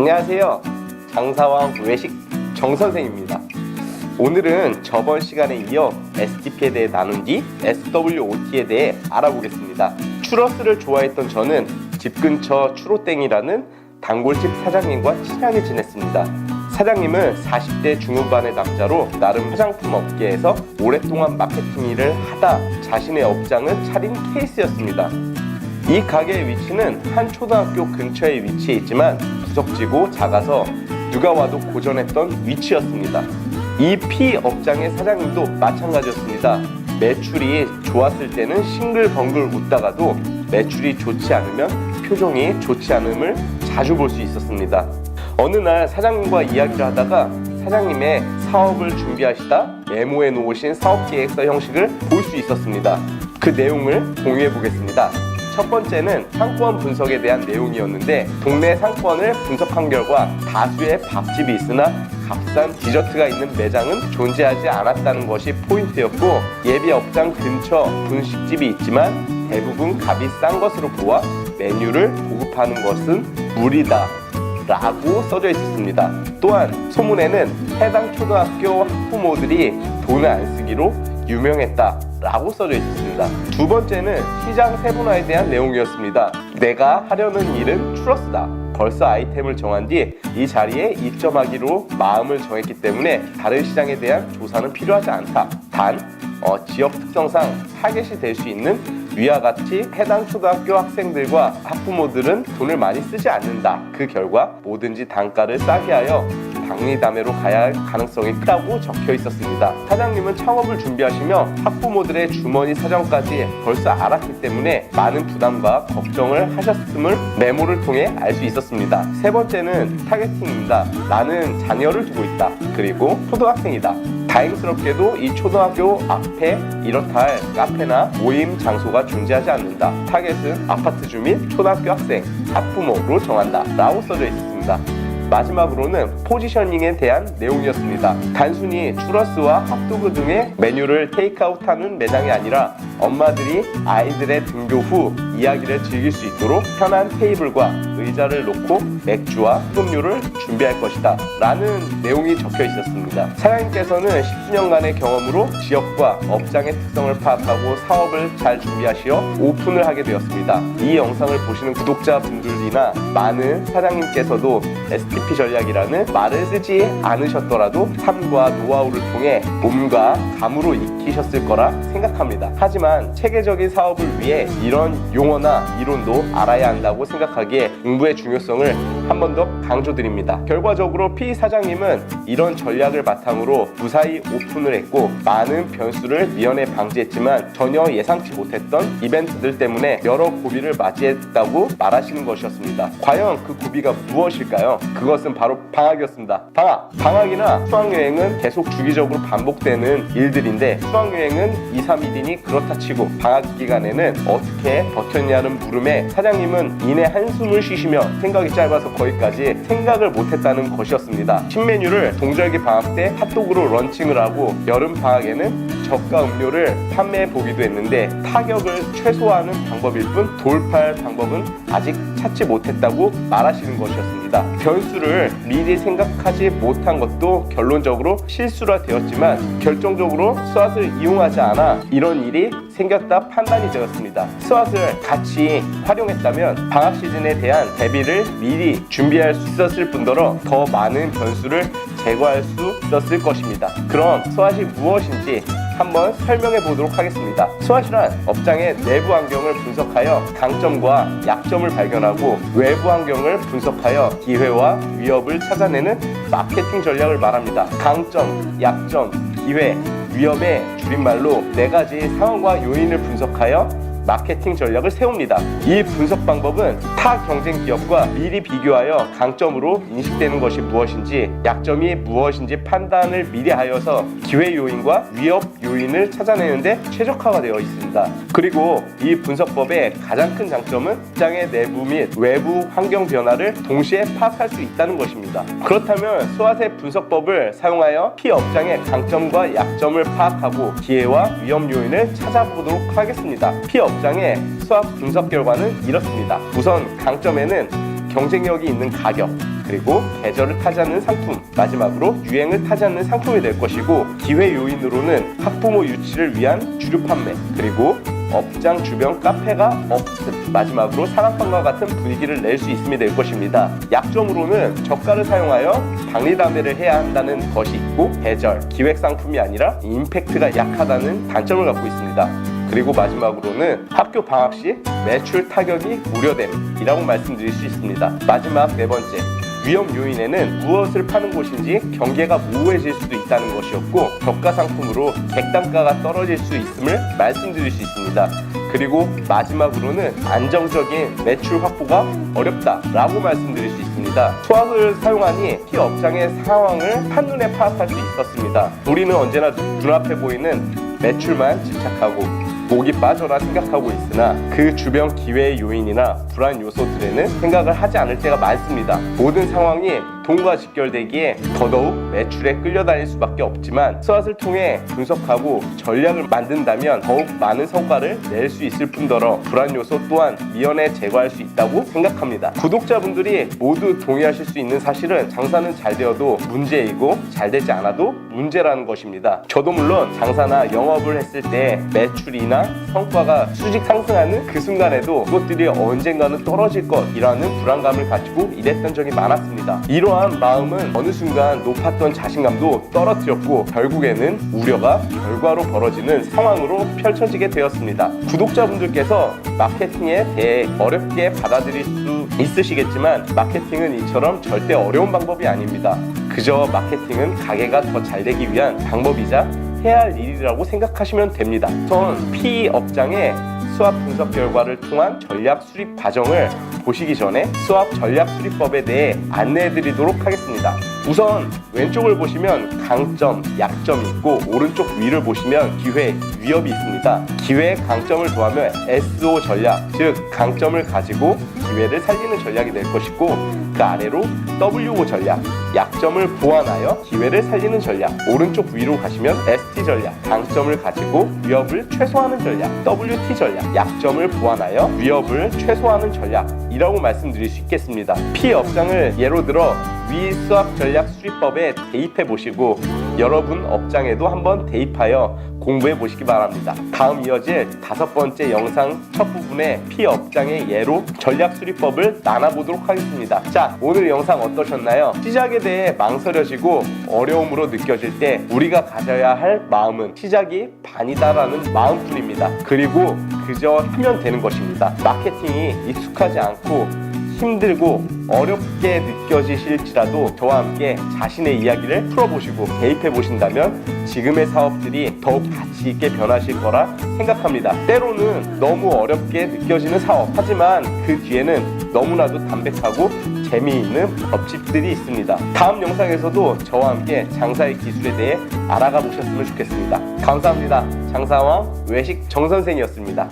안녕하세요. 장사왕 외식 정선생입니다. 오늘은 저번 시간에 이어 STP에 대해 나눈 뒤 SWOT에 대해 알아보겠습니다. 추러스를 좋아했던 저는 집 근처 추로땡이라는 단골집 사장님과 친하게 지냈습니다. 사장님은 40대 중후반의 남자로 나름 화장품 업계에서 오랫동안 마케팅 일을 하다 자신의 업장을 차린 케이스였습니다. 이 가게의 위치는 한 초등학교 근처에 위치해 있지만 구석지고 작아서 누가 와도 고전했던 위치였습니다. 이 피 업장의 사장님도 마찬가지였습니다. 매출이 좋았을 때는 싱글벙글 웃다가도 매출이 좋지 않으면 표정이 좋지 않음을 자주 볼 수 있었습니다. 어느 날 사장님과 이야기를 하다가 사장님의 사업을 준비하시다 메모해 놓으신 사업계획서 형식을 볼 수 있었습니다. 그 내용을 공유해 보겠습니다. 첫 번째는 상권 분석에 대한 내용이었는데 동네 상권을 분석한 결과 다수의 밥집이 있으나 값싼 디저트가 있는 매장은 존재하지 않았다는 것이 포인트였고, 예비 업장 근처 분식집이 있지만 대부분 값이 싼 것으로 보아 메뉴를 보급하는 것은 무리다 라고 써져 있었습니다. 또한 소문에는 해당 초등학교 학부모들이 돈을 안 쓰기로 유명했다 라고 써져 있었습니다. 두 번째는 시장 세분화에 대한 내용이었습니다. 내가 하려는 일은 추러스다. 벌써 아이템을 정한 뒤 이 자리에 입점하기로 마음을 정했기 때문에 다른 시장에 대한 조사는 필요하지 않다. 단 지역 특성상 타겟이 될 수 있는 위와 같이 해당 초등학교 학생들과 학부모들은 돈을 많이 쓰지 않는다. 그 결과 뭐든지 단가를 싸게 하여 박리담회로 가야 할 가능성이 크다고 적혀 있었습니다. 사장님은 창업을 준비하시며 학부모들의 주머니 사정까지 벌써 알았기 때문에 많은 부담과 걱정을 하셨음을 메모를 통해 알 수 있었습니다. 세 번째는 타겟팅입니다. 나는 자녀를 두고 있다. 그리고 초등학생이다. 다행스럽게도 이 초등학교 앞에 이렇다 할 카페나 모임 장소가 존재하지 않는다. 타겟은 아파트 주민, 초등학교 학생, 학부모로 정한다 라고 써져 있었습니다. 마지막으로는 포지셔닝에 대한 내용이었습니다. 단순히 추러스와 핫도그 등의 메뉴를 테이크아웃하는 매장이 아니라 엄마들이 아이들의 등교 후 이야기를 즐길 수 있도록 편한 테이블과 의자를 놓고 맥주와 흡음료를 준비할 것이다 라는 내용이 적혀 있었습니다. 사장님께서는 10수년간의 경험으로 지역과 업장의 특성을 파악하고 사업을 잘 준비하시어 오픈을 하게 되었습니다. 이 영상을 보시는 구독자분들이나 많은 사장님께서도 STP 전략이라는 말을 쓰지 않으셨더라도 삶과 노하우를 통해 몸과 감으로 익히셨을 거라 생각합니다. 하지만 체계적인 사업을 위해 이런 용어나 이론도 알아야 한다고 생각하기에 공부의 중요성을 한 번 더 강조드립니다. 결과적으로 피 사장님은 이런 전략을 바탕으로 무사히 오픈을 했고 많은 변수를 미연에 방지했지만 전혀 예상치 못했던 이벤트들 때문에 여러 고비를 맞이했다고 말하시는 것이었습니다. 과연 그 고비가 무엇일까요? 그것은 바로 방학이었습니다. 방학이나 수학여행은 계속 주기적으로 반복되는 일들인데 수학여행은 2, 3일이니 그렇다 치고 방학 기간에는 어떻게 버텼냐는 물음에 사장님은 이내 한숨을 쉬시며 생각이 짧아서 거기까지 생각을 못했다는 것이었습니다. 신메뉴를 동절기 방학 때 핫도그로 런칭을 하고 여름 방학에는 저가 음료를 판매해 보기도 했는데 타격을 최소화하는 방법일 뿐 돌파할 방법은 아직 찾지 못했다고 말하시는 것이었습니다. 변수를 미리 생각하지 못한 것도 결론적으로 실수라 되었지만 결정적으로 스왓을 이용하지 않아 이런 일이 생겼다 판단이 되었습니다. 스왓을 같이 활용했다면 방학 시즌에 대한 대비를 미리 준비할 수 있었을 뿐더러 더 많은 변수를 제거할 수 있었을 것입니다. 그럼 스왓이 무엇인지 한번 설명해 보도록 하겠습니다. 스왓이란 업장의 내부 환경을 분석하여 강점과 약점을 발견하고 외부 환경을 분석하여 기회와 위협을 찾아내는 마케팅 전략을 말합니다. 강점, 약점, 기회, 위협의 줄임말로 4가지 상황과 요인을 분석하여 마케팅 전략을 세웁니다. 이 분석 방법은 타 경쟁 기업과 미리 비교하여 강점으로 인식되는 것이 무엇인지 약점이 무엇인지 판단을 미리 하여서 기회 요인과 위협 요인을 찾아내는데 최적화가 되어 있습니다. 그리고 이 분석법의 가장 큰 장점은 시장의 내부 및 외부 환경 변화를 동시에 파악할 수 있다는 것입니다. 그렇다면 스왓의 분석법을 사용하여 피 업장의 강점과 약점을 파악하고 기회와 위협 요인을 찾아보도록 하겠습니다. 피 업장의 스왓 분석 결과는 이렇습니다. 우선 강점에는 경쟁력이 있는 가격, 그리고 계절을 타지 않는 상품, 마지막으로 유행을 타지 않는 상품이 될 것이고, 기회 요인으로는 학부모 유치를 위한 주류 판매, 그리고 업장 주변 카페가 없음, 마지막으로 산악관과 같은 분위기를 낼 수 있음이 될 것입니다. 약점으로는 저가를 사용하여 박리담회를 해야 한다는 것이 있고, 계절, 기획 상품이 아니라 임팩트가 약하다는 단점을 갖고 있습니다. 그리고 마지막으로는 학교 방학 시 매출 타격이 우려됨이라고 말씀드릴 수 있습니다. 마지막 네 번째, 위험 요인에는 무엇을 파는 곳인지 경계가 모호해질 수도 있다는 것이었고, 저가 상품으로 객단가가 떨어질 수 있음을 말씀드릴 수 있습니다. 그리고 마지막으로는 안정적인 매출 확보가 어렵다라고 말씀드릴 수 있습니다. 수학을 사용하니 키 업장의 상황을 한눈에 파악할 수 있었습니다. 우리는 언제나 눈앞에 보이는 매출만 집착하고 목이 빠져라 생각하고 있으나 그 주변 기회의 요인이나 불안 요소들에는 생각을 하지 않을 때가 많습니다. 모든 상황이 돈과 직결되기에 더더욱 매출에 끌려다닐 수밖에 없지만, 스왓을 통해 분석하고 전략을 만든다면 더욱 많은 성과를 낼 수 있을 뿐더러 불안 요소 또한 미연에 제거할 수 있다고 생각합니다. 구독자분들이 모두 동의하실 수 있는 사실은 장사는 잘 되어도 문제이고 잘 되지 않아도 문제라는 것입니다. 저도 물론 장사나 영업을 했을 때 매출이나 성과가 수직 상승하는 그 순간에도 그것들이 언젠가는 떨어질 것이라는 불안감을 가지고 일했던 적이 많았습니다. 이러한 마음은 어느 순간 높았던 자신감도 떨어뜨렸고, 결국에는 우려가 결과로 벌어지는 상황으로 펼쳐지게 되었습니다. 구독자분들께서 마케팅에 대해 어렵게 받아들일 수 있으시겠지만, 마케팅은 이처럼 절대 어려운 방법이 아닙니다. 그저 마케팅은 가게가 더 잘 되기 위한 방법이자 해야 할 일이라고 생각하시면 됩니다. 우선 PE 업장의 수압 분석 결과를 통한 전략 수립 과정을 보시기 전에 수압 전략 수립법에 대해 안내해 드리도록 하겠습니다. 우선 왼쪽을 보시면 강점, 약점이 있고, 오른쪽 위를 보시면 기회, 위협이 있습니다. 기회의 강점을 더하면 SO 전략, 즉 강점을 가지고 기회를 살리는 전략이 될 것이고, 그 아래로 WO 전략, 약점을 보완하여 기회를 살리는 전략, 오른쪽 위로 가시면 ST 전략, 강점을 가지고 위협을 최소화하는 전략, WT 전략, 약점을 보완하여 위협을 최소화하는 전략이라고 말씀드릴 수 있겠습니다. P 업장을 예로 들어 위 수압 전략 수립법에 대입해 보시고, 여러분 업장에도 한번 대입하여 공부해 보시기 바랍니다. 다음 이어질 5번째 영상 첫 부분에 P 업장의 예로 전략 수립법을 나눠보도록 하겠습니다. 자, 오늘 영상 어떠셨나요? 시작에 대해 망설여지고 어려움으로 느껴질 때 우리가 가져야 할 마음은 시작이 반이다라는 마음뿐입니다. 그리고 그저 하면 되는 것입니다. 마케팅이 익숙하지 않고 힘들고 어렵게 느껴지실지라도 저와 함께 자신의 이야기를 풀어보시고 대입해 보신다면 지금의 사업들이 더욱 가치 있게 변하실 거라 생각합니다. 때로는 너무 어렵게 느껴지는 사업, 하지만 그 뒤에는 너무나도 담백하고 재미있는 법칙들이 있습니다. 다음 영상에서도 저와 함께 장사의 기술에 대해 알아가 보셨으면 좋겠습니다. 감사합니다. 장사왕 외식 정선생이었습니다.